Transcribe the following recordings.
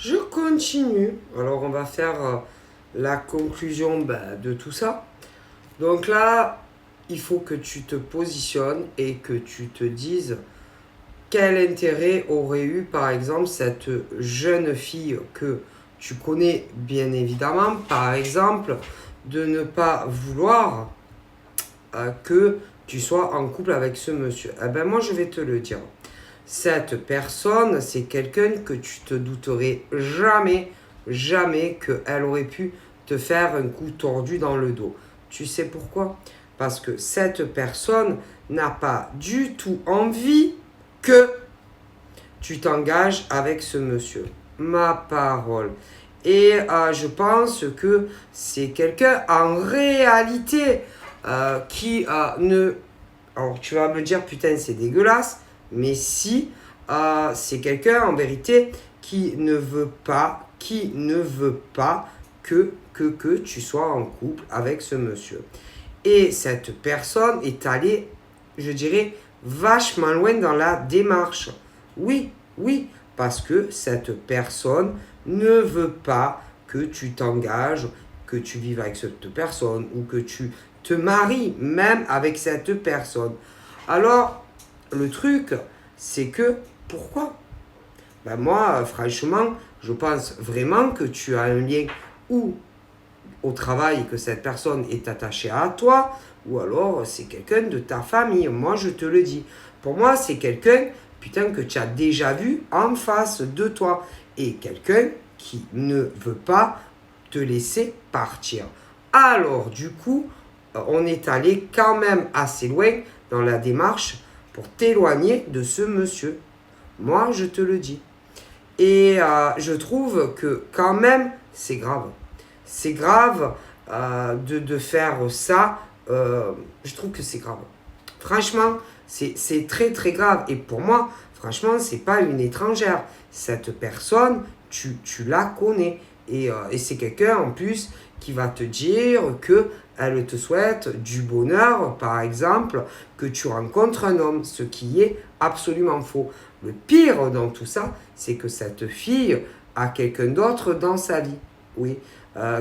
Je continue. Alors, on va faire la conclusion de tout ça. Donc là, il faut que tu te positionnes et que tu te dises quel intérêt aurait eu, par exemple, cette jeune fille que tu connais bien évidemment, par exemple, de ne pas vouloir que tu sois en couple avec ce monsieur. Eh ben moi, je vais te le dire. Cette personne, c'est quelqu'un que tu te douterais jamais qu'elle aurait pu te faire un coup tordu dans le dos. Tu sais pourquoi? Parce que cette personne n'a pas du tout envie que tu t'engages avec ce monsieur. Ma parole. Et je pense que c'est quelqu'un en réalité qui ne... Alors tu vas me dire, putain, c'est dégueulasse. Mais si, c'est quelqu'un en vérité qui ne veut pas que tu sois en couple avec ce monsieur. Et cette personne est allée, je dirais, vachement loin dans la démarche. Oui, parce que cette personne ne veut pas que tu t'engages, que tu vives avec cette personne ou que tu te maries même avec cette personne. Alors, le truc, c'est que, pourquoi? Ben moi, franchement, je pense vraiment que tu as un lien ou au travail que cette personne est attachée à toi, ou alors c'est quelqu'un de ta famille. Moi, je te le dis. Pour moi, c'est quelqu'un, putain, que tu as déjà vu en face de toi. Et quelqu'un qui ne veut pas te laisser partir. Alors, du coup, on est allé quand même assez loin dans la démarche pour t'éloigner de ce monsieur. Moi, je te le dis. Et je trouve que quand même, c'est grave. C'est grave de faire ça. Je trouve que c'est grave. Franchement, c'est très très grave. Et pour moi, franchement, c'est pas une étrangère. Cette personne, tu la connais. Et c'est quelqu'un en plus qui va te dire que elle te souhaite du bonheur, par exemple, que tu rencontres un homme, ce qui est absolument faux. Le pire dans tout ça, c'est que cette fille a quelqu'un d'autre dans sa vie. Oui,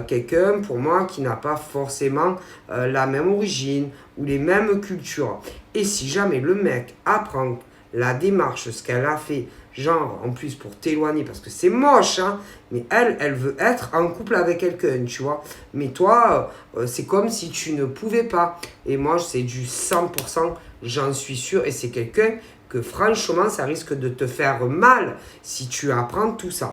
quelqu'un pour moi qui n'a pas forcément la même origine ou les mêmes cultures. Et si jamais le mec apprend la démarche, ce qu'elle a fait, genre en plus pour t'éloigner, parce que c'est moche, hein, mais elle veut être en couple avec quelqu'un, tu vois. Mais toi, c'est comme si tu ne pouvais pas. Et moi, c'est du 100%, j'en suis sûr, et c'est quelqu'un que franchement, ça risque de te faire mal si tu apprends tout ça.